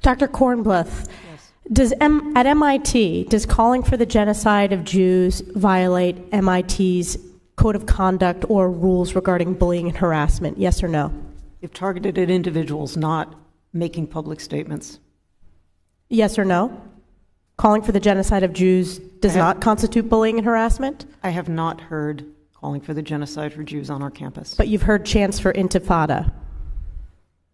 Dr. Kornbluth, Yes. at MIT, does calling for the genocide of Jews violate MIT's code of conduct or rules regarding bullying and harassment? Yes or no? If targeted at individuals, not making public statements. Yes or no? Calling for the genocide of Jews does not constitute bullying and harassment? I have not heard calling for the genocide for Jews on our campus. But you've heard chants for intifada.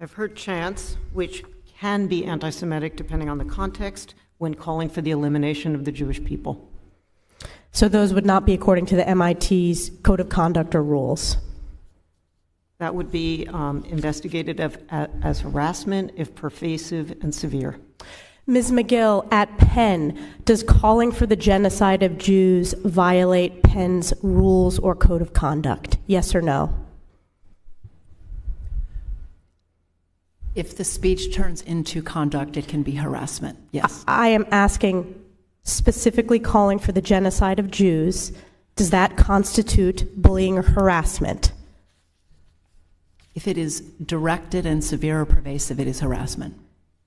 I've heard chants, which can be anti-Semitic depending on the context, when calling for the elimination of the Jewish people. So those would not be according to the MIT's code of conduct or rules? That would be investigated as harassment if pervasive and severe. Ms. McGill, at Penn, does calling for the genocide of Jews violate Penn's rules or code of conduct? Yes or no? If the speech turns into conduct, it can be harassment. Yes. I am asking specifically calling for the genocide of Jews. Does that constitute bullying or harassment? If it is directed and severe or pervasive, it is harassment.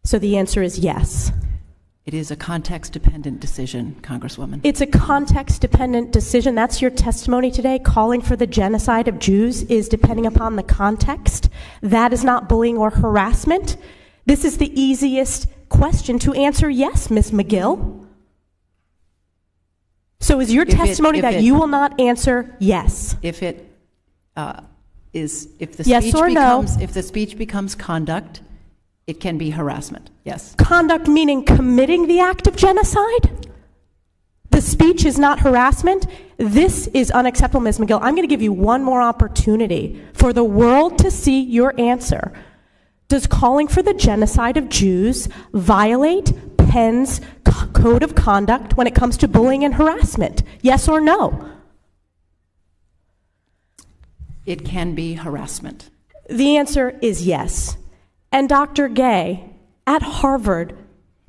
So the answer is yes. It is a context-dependent decision, Congresswoman. It's a context-dependent decision. That's your testimony today. Calling for the genocide of Jews is depending upon the context. That is not bullying or harassment. This is the easiest question to answer yes, Ms. McGill. So is your testimony that you will not answer yes? If the yes or no? If the speech becomes conduct, it can be harassment. Yes. Conduct meaning committing the act of genocide? The speech is not harassment? This is unacceptable, Ms. McGill. I'm going to give you one more opportunity for the world to see your answer. Does calling for the genocide of Jews violate Penn's code of conduct when it comes to bullying and harassment? Yes or no? It can be harassment. The answer is yes. And Dr. Gay, at Harvard,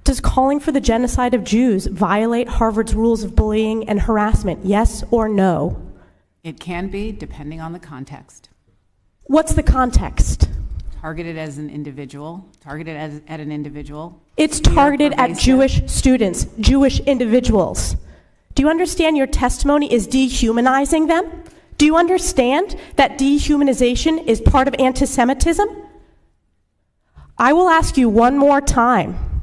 does calling for the genocide of Jews violate Harvard's rules of bullying and harassment? Yes or no? It can be, depending on the context. What's the context? Targeted as an individual, at an individual. It's targeted at Jewish students, Jewish individuals. Do you understand your testimony is dehumanizing them? Do you understand that dehumanization is part of antisemitism? I will ask you one more time.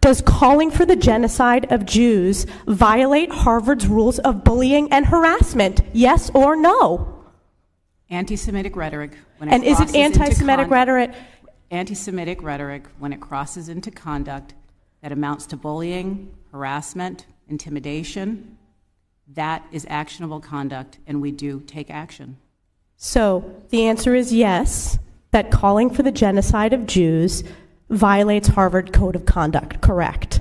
Does calling for the genocide of Jews violate Harvard's rules of bullying and harassment? Yes or no? Anti-Semitic rhetoric. And is it anti-Semitic rhetoric? Anti-Semitic rhetoric, when it crosses into conduct that amounts to bullying, harassment, intimidation, that is actionable conduct, and we do take action. So the answer is yes, that calling for the genocide of Jews violates Harvard Code of Conduct, correct?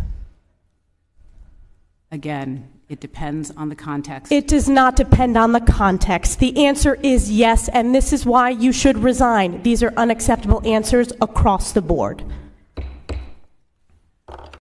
Again, it depends on the context. It does not depend on the context. The answer is yes, and this is why you should resign. These are unacceptable answers across the board.